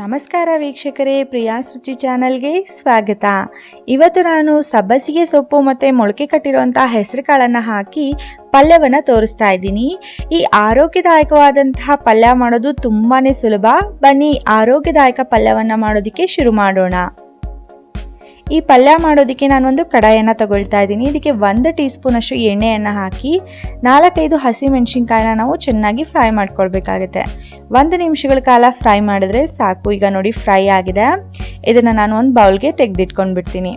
ನಮಸ್ಕಾರ ವೀಕ್ಷಕರೇ, ಪ್ರಿಯಾ ರುಚಿ ಚಾನಲ್ಗೆ ಸ್ವಾಗತ. ಇವತ್ತು ನಾನು ಸಬ್ಬಸಿಗೆ ಸೊಪ್ಪು ಮತ್ತು ಮೊಳಕೆ ಕಟ್ಟಿರುವಂತಹ ಹೆಸರು ಕಾಳನ್ನು ಹಾಕಿ ಪಲ್ಯವನ್ನು ತೋರಿಸ್ತಾ ಇದ್ದೀನಿ. ಈ ಆರೋಗ್ಯದಾಯಕವಾದಂತಹ ಪಲ್ಯ ಮಾಡೋದು ತುಂಬಾನೇ ಸುಲಭ. ಬನ್ನಿ ಆರೋಗ್ಯದಾಯಕ ಪಲ್ಯವನ್ನು ಮಾಡೋದಕ್ಕೆ ಶುರು ಮಾಡೋಣ. ಈ ಪಲ್ಯ ಮಾಡೋದಕ್ಕೆ ನಾನೊಂದು ಕಡಾಯಿಯನ್ನು ತಗೊಳ್ತಾ ಇದ್ದೀನಿ. ಇದಕ್ಕೆ 1 ಟೀ ಸ್ಪೂನ್ ಅಷ್ಟು ಎಣ್ಣೆಯನ್ನು ಹಾಕಿ 4-5 ಹಸಿಮೆಣಸಿನಕಾಯಿನ ನಾವು ಚೆನ್ನಾಗಿ ಫ್ರೈ ಮಾಡ್ಕೊಳ್ಬೇಕಾಗುತ್ತೆ. 1 ನಿಮಿಷಗಳ ಕಾಲ ಫ್ರೈ ಮಾಡಿದ್ರೆ ಸಾಕು. ಈಗ ನೋಡಿ ಫ್ರೈ ಆಗಿದೆ. ಇದನ್ನು ನಾನು ಒಂದು ಬೌಲ್ಗೆ ತೆಗೆದಿಟ್ಕೊಂಡು ಬಿಡ್ತೀನಿ.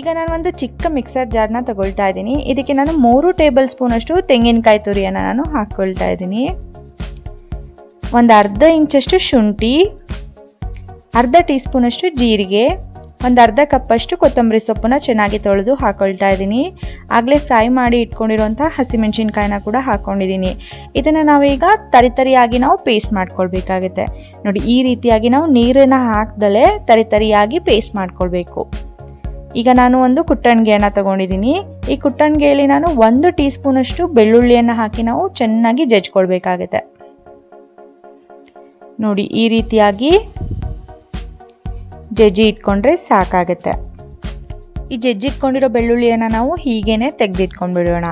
ಈಗ ನಾನು ಒಂದು ಚಿಕ್ಕ ಮಿಕ್ಸರ್ ಜಾರ್ನ ತಗೊಳ್ತಾ ಇದ್ದೀನಿ. ಇದಕ್ಕೆ ನಾನು 3 ಟೇಬಲ್ ಸ್ಪೂನ್ ಅಷ್ಟು ತೆಂಗಿನಕಾಯಿ ತುರಿಯನ್ನು ನಾನು ಹಾಕ್ಕೊಳ್ತಾ ಇದ್ದೀನಿ. ಒಂದು ಅರ್ಧ ಇಂಚಷ್ಟು ಶುಂಠಿ, ಅರ್ಧ ಟೀ ಸ್ಪೂನ್ ಅಷ್ಟು ಜೀರಿಗೆ, ಒಂದು ಅರ್ಧ ಕಪ್ಪಷ್ಟು ಕೊತ್ತಂಬರಿ ಸೊಪ್ಪನ್ನ ಚೆನ್ನಾಗಿ ತೊಳೆದು ಹಾಕೊಳ್ತಾ ಇದ್ದೀನಿ. ಆಗಲೇ ಫ್ರೈ ಮಾಡಿ ಇಟ್ಕೊಂಡಿರುವಂಥ ಹಸಿಮೆಣಸಿನ್ಕಾಯಿನ ಕೂಡ ಹಾಕ್ಕೊಂಡಿದ್ದೀನಿ. ಇದನ್ನು ನಾವೀಗ ತರಿಯಾಗಿ ನಾವು ಪೇಸ್ಟ್ ಮಾಡ್ಕೊಳ್ಬೇಕಾಗುತ್ತೆ. ನೋಡಿ, ಈ ರೀತಿಯಾಗಿ ನಾವು ನೀರನ್ನು ಹಾಕ್ದಲೇ ತರಿಯಾಗಿ ಪೇಸ್ಟ್ ಮಾಡ್ಕೊಳ್ಬೇಕು. ಈಗ ನಾನು ಒಂದು ಕುಟ್ಟಣಿಗೆಯನ್ನು ತಗೊಂಡಿದ್ದೀನಿ. ಈ ಕುಟ್ಟಣಿಗೆಯಲ್ಲಿ ನಾನು 1 ಟೀ ಸ್ಪೂನ್ ಅಷ್ಟು ಬೆಳ್ಳುಳ್ಳಿಯನ್ನು ಹಾಕಿ ನಾವು ಚೆನ್ನಾಗಿ ಜಜ್ಕೊಳ್ಬೇಕಾಗುತ್ತೆ. ನೋಡಿ, ಈ ರೀತಿಯಾಗಿ ಜಜ್ಜಿ ಇಟ್ಕೊಂಡ್ರೆ ಸಾಕಾಗುತ್ತೆ. ಈ ಜಜ್ಜಿ ಇಟ್ಕೊಂಡಿರೋ ಬೆಳ್ಳುಳ್ಳಿಯನ್ನು ನಾವು ಹೀಗೇನೆ ತೆಗೆದಿಟ್ಕೊಂಡ್ಬಿಡೋಣ.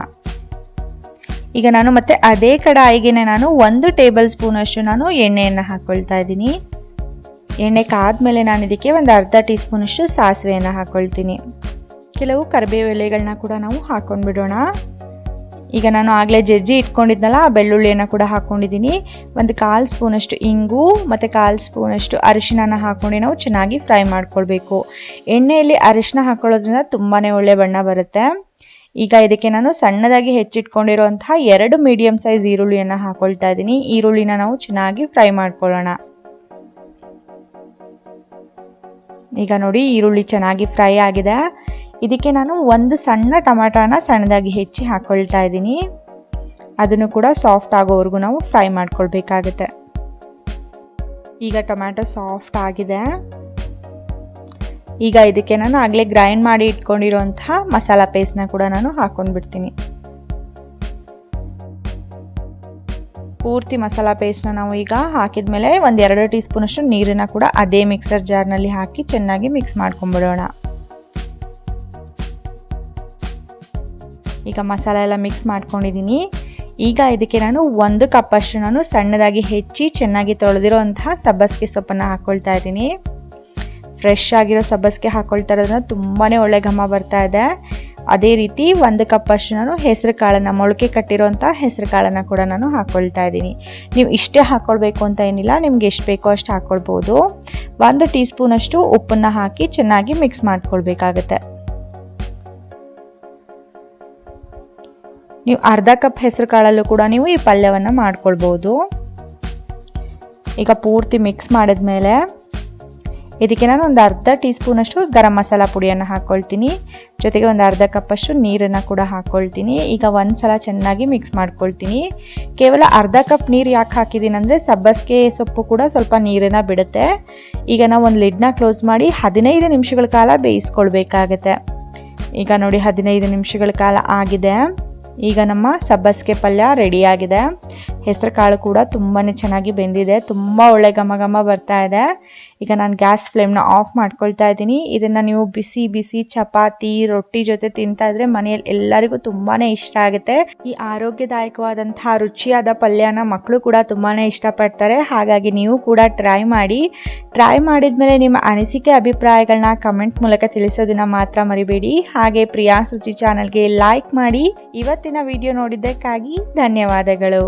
ಈಗ ನಾನು ಮತ್ತೆ ಅದೇ ಕಡಾಯಿಗೆನೆ ನಾನು 1 ಟೇಬಲ್ ಸ್ಪೂನ್ ಅಷ್ಟು ನಾನು ಎಣ್ಣೆಯನ್ನು ಹಾಕ್ಕೊಳ್ತಾ ಇದ್ದೀನಿ. ಎಣ್ಣೆ ಕಾದ್ಮೇಲೆ ನಾನು ಇದಕ್ಕೆ ಒಂದು ಅರ್ಧ ಟೀ ಸ್ಪೂನ್ ಅಷ್ಟು ಸಾಸಿವೆಯನ್ನು ಹಾಕ್ಕೊಳ್ತೀನಿ. ಕೆಲವು ಕರಿಬೇವು ಎಲೆಗಳನ್ನ ಕೂಡ ನಾವು ಹಾಕೊಂಡ್ಬಿಡೋಣ. ಈಗ ನಾನು ಆಗಲೇ ಜಜ್ಜಿ ಇಟ್ಕೊಂಡಿದ್ನಲ್ಲ ಆ ಬೆಳ್ಳುಳ್ಳಿಯನ್ನು ಕೂಡ ಹಾಕ್ಕೊಂಡಿದ್ದೀನಿ. ಒಂದು 1/4 ಸ್ಪೂನ್ ಅಷ್ಟು ಇಂಗು ಮತ್ತು 1/4 ಸ್ಪೂನ್ ಅಷ್ಟು ಅರಿಶಿನ ಹಾಕ್ಕೊಂಡು ನಾವು ಚೆನ್ನಾಗಿ ಫ್ರೈ ಮಾಡ್ಕೊಳ್ಬೇಕು. ಎಣ್ಣೆಯಲ್ಲಿ ಅರಿಶಿನ ಹಾಕೊಳ್ಳೋದ್ರಿಂದ ತುಂಬಾ ಒಳ್ಳೆ ಬಣ್ಣ ಬರುತ್ತೆ. ಈಗ ಇದಕ್ಕೆ ನಾನು ಸಣ್ಣದಾಗಿ ಹೆಚ್ಚಿಟ್ಕೊಂಡಿರುವಂತಹ 2 ಮೀಡಿಯಂ ಸೈಜ್ ಈರುಳ್ಳಿಯನ್ನು ಹಾಕೊಳ್ತಾ ಇದ್ದೀನಿ. ಈರುಳ್ಳಿನ ನಾವು ಚೆನ್ನಾಗಿ ಫ್ರೈ ಮಾಡ್ಕೊಳ್ಳೋಣ. ಈಗ ನೋಡಿ, ಈರುಳ್ಳಿ ಚೆನ್ನಾಗಿ ಫ್ರೈ ಆಗಿದೆ. ಇದಕ್ಕೆ ನಾನು ಒಂದು ಸಣ್ಣ ಟೊಮ್ಯಾಟೋನ ಸಣ್ಣದಾಗಿ ಹೆಚ್ಚಿ ಹಾಕೊಳ್ತಾ ಇದ್ದೀನಿ. ಅದನ್ನು ಕೂಡ ಸಾಫ್ಟ್ ಆಗೋವರೆಗೂ ನಾವು ಫ್ರೈ ಮಾಡ್ಕೊಳ್ಬೇಕಾಗುತ್ತೆ. ಈಗ ಟೊಮ್ಯಾಟೊ ಸಾಫ್ಟ್ ಆಗಿದೆ. ಈಗ ಇದಕ್ಕೆ ನಾನು ಆಗಲೇ ಗ್ರೈಂಡ್ ಮಾಡಿ ಇಟ್ಕೊಂಡಿರುವಂತಹ ಮಸಾಲ ಪೇಸ್ಟ್ನ ಕೂಡ ನಾನು ಹಾಕೊಂಡ್ಬಿಡ್ತೀನಿ. ಪೂರ್ತಿ ಮಸಾಲ ಪೇಸ್ಟ್ನ ನಾವು ಈಗ ಹಾಕಿದ್ಮೇಲೆ ಒಂದು 2 ಟೀ ಸ್ಪೂನ್ ಅಷ್ಟು ನೀರನ್ನ ಕೂಡ ಅದೇ ಮಿಕ್ಸರ್ ಜಾರ್ನಲ್ಲಿ ಹಾಕಿ ಚೆನ್ನಾಗಿ ಮಿಕ್ಸ್ ಮಾಡ್ಕೊಂಡ್ಬಿಡೋಣ. ಈಗ ಮಸಾಲ ಎಲ್ಲ ಮಿಕ್ಸ್ ಮಾಡ್ಕೊಂಡಿದ್ದೀನಿ. ಈಗ ಇದಕ್ಕೆ ನಾನು 1 ಕಪ್ ಅಷ್ಟು ನಾನು ಸಣ್ಣದಾಗಿ ಹೆಚ್ಚಿ ಚೆನ್ನಾಗಿ ತೊಳೆದಿರೋಂತಹ ಸಬ್ಬಸಿಗೆ ಸೊಪ್ಪನ್ನು ಹಾಕ್ಕೊಳ್ತಾ ಇದ್ದೀನಿ. ಫ್ರೆಶ್ ಆಗಿರೋ ಸಬ್ಬಸಿಗೆ ಹಾಕ್ಕೊಳ್ತಾ ಇರೋದ್ರಿಂದ ತುಂಬಾ ಒಳ್ಳೆ ಘಮ ಬರ್ತಾ ಇದೆ. ಅದೇ ರೀತಿ 1 ಕಪ್ ಅಷ್ಟು ನಾನು ಹೆಸರು ಕಾಳನ್ನು, ಮೊಳಕೆ ಕಟ್ಟಿರೋಂಥ ಹೆಸರು ಕಾಳನ್ನು ಕೂಡ ನಾನು ಹಾಕ್ಕೊಳ್ತಾ ಇದ್ದೀನಿ. ನೀವು ಇಷ್ಟೇ ಹಾಕ್ಕೊಳ್ಬೇಕು ಅಂತ ಏನಿಲ್ಲ, ನಿಮ್ಗೆ ಎಷ್ಟು ಬೇಕೋ ಅಷ್ಟು ಹಾಕ್ಕೊಳ್ಬೋದು. 1 ಟೀ ಸ್ಪೂನ್ ಅಷ್ಟು ಉಪ್ಪನ್ನು ಹಾಕಿ ಚೆನ್ನಾಗಿ ಮಿಕ್ಸ್ ಮಾಡ್ಕೊಳ್ಬೇಕಾಗತ್ತೆ. ನೀವು ಅರ್ಧ ಕಪ್ ಹೆಸರು ಕಾಳಲ್ಲೂ ಕೂಡ ನೀವು ಈ ಪಲ್ಯವನ್ನು ಮಾಡ್ಕೊಳ್ಬೋದು. ಈಗ ಪೂರ್ತಿ ಮಿಕ್ಸ್ ಮಾಡಿದ್ಮೇಲೆ ಇದಕ್ಕೆ ನಾನು ಒಂದು ಅರ್ಧ ಟೀ ಸ್ಪೂನ್ ಅಷ್ಟು ಗರಂ ಮಸಾಲ ಪುಡಿಯನ್ನು ಹಾಕ್ಕೊಳ್ತೀನಿ. ಜೊತೆಗೆ ಒಂದು ಅರ್ಧ ಕಪ್ ಅಷ್ಟು ನೀರನ್ನು ಕೂಡ ಹಾಕ್ಕೊಳ್ತೀನಿ. ಈಗ ಒಂದ್ಸಲ ಚೆನ್ನಾಗಿ ಮಿಕ್ಸ್ ಮಾಡ್ಕೊಳ್ತೀನಿ. ಕೇವಲ ಅರ್ಧ ಕಪ್ ನೀರು ಯಾಕೆ ಹಾಕಿದ್ದೀನಿ ಅಂದರೆ ಸಬ್ಬಸಿಗೆ ಸೊಪ್ಪು ಕೂಡ ಸ್ವಲ್ಪ ನೀರನ್ನು ಬಿಡುತ್ತೆ. ಈಗ ನಾವು ಒಂದು ಲಿಡ್ನ ಕ್ಲೋಸ್ ಮಾಡಿ 15 ನಿಮಿಷಗಳ ಕಾಲ ಬೇಯಿಸ್ಕೊಳ್ಬೇಕಾಗತ್ತೆ. ಈಗ ನೋಡಿ, 15 ನಿಮಿಷಗಳ ಕಾಲ ಆಗಿದೆ. ಈಗ ನಮ್ಮ ಸಬ್ಬಸಿಗೆ ಪಲ್ಯ ರೆಡಿಯಾಗಿದೆ. ಹೆಸರು ಕಾಳು ಕೂಡ ತುಂಬಾ ಚೆನ್ನಾಗಿ ಬೆಂದಿದೆ. ತುಂಬ ಒಳ್ಳೆ ಘಮ ಬರ್ತಾ ಇದೆ. ಈಗ ನಾನು ಗ್ಯಾಸ್ ಫ್ಲೇಮ್ನ ಆಫ್ ಮಾಡ್ಕೊಳ್ತಾ ಇದ್ದೀನಿ. ಇದನ್ನು ನೀವು ಬಿಸಿ ಬಿಸಿ ಚಪಾತಿ, ರೊಟ್ಟಿ ಜೊತೆ ತಿಂತಾ ಇದ್ರೆ ಮನೆಯಲ್ಲಿ ಎಲ್ಲರಿಗೂ ತುಂಬಾ ಇಷ್ಟ ಆಗುತ್ತೆ. ಈ ಆರೋಗ್ಯದಾಯಕವಾದಂತಹ ರುಚಿಯಾದ ಪಲ್ಯನ ಮಕ್ಕಳು ಕೂಡ ತುಂಬಾ ಇಷ್ಟಪಡ್ತಾರೆ. ಹಾಗಾಗಿ ನೀವು ಕೂಡ ಟ್ರೈ ಮಾಡಿ. ಟ್ರೈ ಮಾಡಿದ್ಮೇಲೆ ನಿಮ್ಮ ಅನಿಸಿಕೆ ಅಭಿಪ್ರಾಯಗಳನ್ನ ಕಮೆಂಟ್ ಮೂಲಕ ತಿಳಿಸೋದನ್ನ ಮಾತ್ರ ಮರಿಬೇಡಿ. ಹಾಗೆ ಪ್ರಿಯಾ ರುಚಿ ಚಾನಲ್ಗೆ ಲೈಕ್ ಮಾಡಿ. ಇವತ್ತಿನ ವಿಡಿಯೋ ನೋಡಿದ್ದಕ್ಕಾಗಿ ಧನ್ಯವಾದಗಳು.